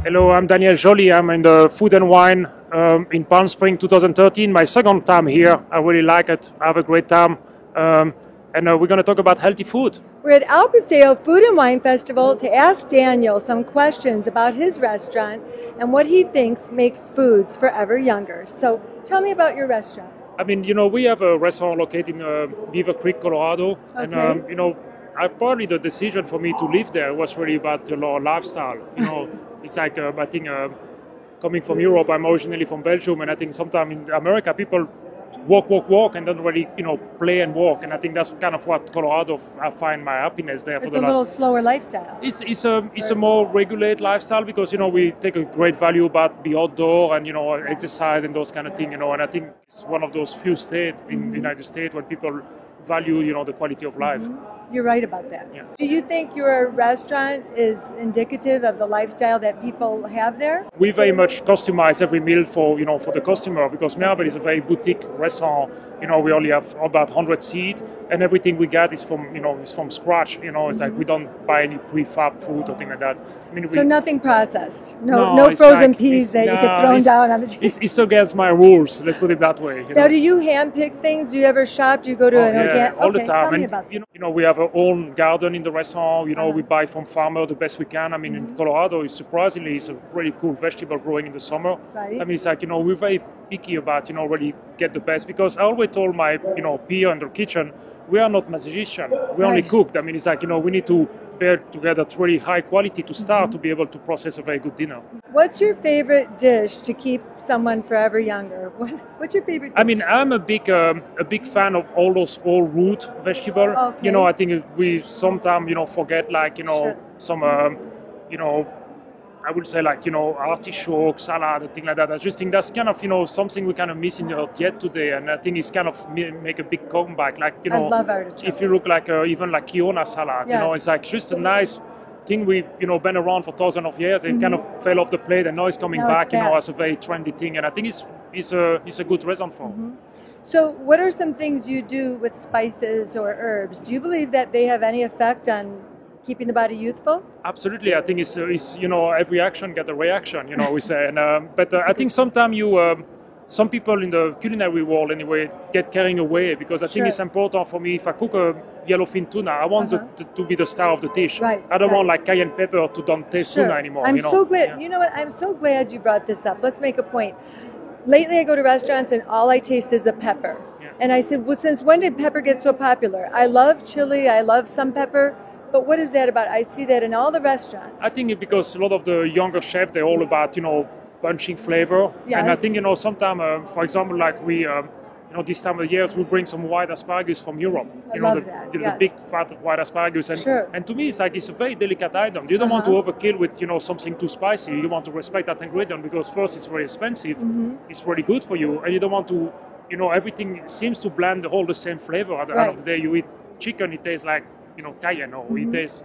Hello, I'm Daniel Joly. I'm in the Food and Wine in Palm Springs 2013. My second time here. I really like it. I have a great time. And we're going to talk about healthy food. We're at Al Paseo Food and Wine Festival to ask Daniel some questions about his restaurant and what he thinks makes foods forever younger. So tell me about your restaurant. I mean, we have a restaurant located in Beaver Creek, Colorado. Okay. And, probably the decision for me to live there was really about the lifestyle. It's like, I think, coming from Europe, I'm originally from Belgium, and I think sometimes in America, people walk, and don't really, play and walk. And I think that's kind of what Colorado, I find my happiness there. It's for the a little slower lifestyle. It's a more regulated lifestyle because, we take a great value about the outdoor and, exercise and those kind of things, And I think it's one of those few states in the United States where people value, the quality of life. You're right about that. Yeah. Do you think your restaurant is indicative of the lifestyle that people have there? We very much customize every meal for the customer because Mirabel is a very boutique restaurant. We only have about 100 seats, and everything we get is from scratch. It's like we don't buy any prefab food or thing like that. So nothing processed. No frozen peas that you get thrown down on the table. It's against my rules. Let's put it that way. Now, do you handpick things? Do you ever shop? Do you go to an organic? All the time. Tell me about that. We have our own garden in the restaurant. We buy from farmer the best we can. In Colorado, surprisingly, it's a really cool vegetable growing in the summer. Right. It's like, we're very picky about, really get the best, because I always told my, peer in the kitchen, we are not magicians. We only cook. It's like, we need to pair together really high quality to start to be able to process a very good dinner. What's your favorite dish to keep someone forever younger? What's your favorite dish? I'm a big fan of all those old root vegetables. Okay. I think we sometimes, forget some, I would say artichoke, salad, and things like that. I just think that's kind of, something we kind of miss in our diet today. And I think it's kind of make a big comeback. I love artichokes. If you look even like Kiona salad, yes. It's like just a nice thing we, been around for thousands of years. It kind of fell off the plate and now it's coming back, as a very trendy thing. And I think it's a good reason for. So what are some things you do with spices or herbs? Do you believe that they have any effect on keeping the body youthful? Absolutely. I think it's every action get a reaction, we say. And but I think sometimes some people in the culinary world anyway get carried away because I think it's important for me if I cook a yellowfin tuna, I want it to be the star of the dish. Right. I don't want like cayenne pepper to don't taste tuna anymore. I'm so glad. Yeah. You know what? I'm so glad you brought this up. Let's make a point. Lately, I go to restaurants and all I taste is the pepper. Yeah. And I said, well, since when did pepper get so popular? I love chili. I love some pepper. But what is that about? I see that in all the restaurants. I think it's because a lot of the younger chefs, they're all about, punching flavor. Yes. And I think, sometimes, for example, like we, this time of the year, we bring some white asparagus from Europe. The big fat white asparagus. And, and to me, it's a very delicate item. You don't want to overkill with, something too spicy. You want to respect that ingredient because first, it's very expensive. It's really good for you. And you don't want to, everything seems to blend all the same flavor. At the end of the day, you eat chicken, it tastes like, cayenne, or it tastes,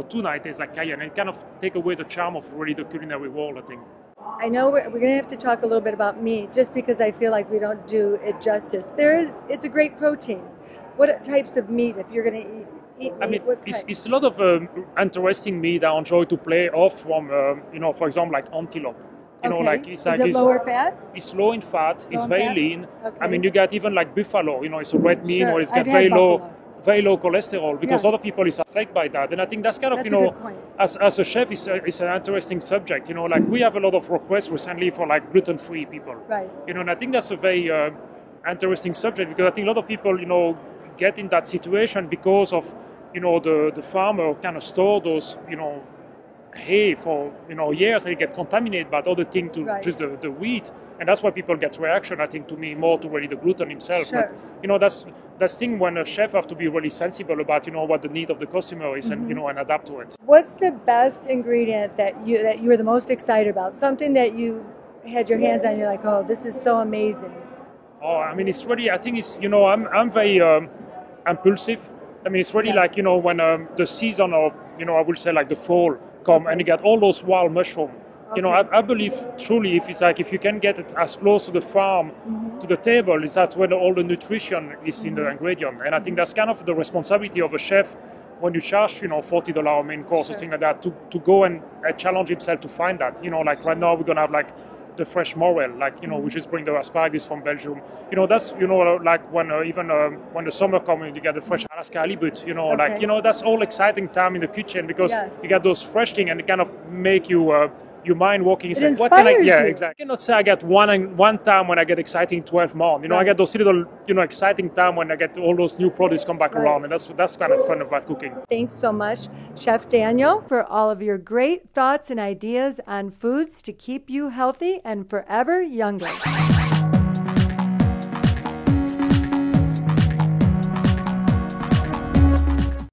tuna, it tastes like cayenne. And it kind of take away the charm of really the culinary world, I think. I know we're going to have to talk a little bit about meat, just because I feel like we don't do it justice. It's a great protein. What types of meat, if you're going to eat meat? It's a lot of interesting meat I enjoy to play off from, for example, like antelope. Is it lower fat? It's low in fat. It's very lean. Okay. You get even like buffalo. It's a red meat where it's got very low cholesterol because other people is affected by that. And I think that's kind of, as a chef, it's an interesting subject. We have a lot of requests recently for like gluten-free people. Right. And I think that's a very interesting subject because I think a lot of people, get in that situation because of, the farmer kind of store those, hay for, years and it get contaminated by other things to just the wheat. And that's why people get reaction, I think, to me, more to really the gluten himself. Sure. But, that's thing when a chef have to be really sensible about, what the need of the customer is and, and adapt to it. What's the best ingredient that you were the most excited about? Something that you had your hands on, you're like, oh, this is so amazing. Oh, it's really, I think it's, I'm very impulsive. It's really like, when the season of, I would say like the fall come and you get all those wild mushrooms. I believe truly if you can get it as close to the farm to the table, that's when all the nutrition is in the ingredient. And I think that's kind of the responsibility of a chef when you charge, $40 a main course or something like that, to go and challenge himself to find that. Like right now we're gonna have like the fresh morel, like we just bring the asparagus from Belgium. That's like when even when the summer comes, you get the fresh Alaska halibut. Like that's all exciting time in the kitchen because you get those fresh things and it kind of make you. Your mind walking and saying, what can I? Yeah, exactly. I cannot say I get one time when I get exciting 12 months. I get those little, exciting time when I get all those new products come back around, and that's kind of fun about cooking. Thanks so much, Chef Daniel, for all of your great thoughts and ideas on foods to keep you healthy and forever younger.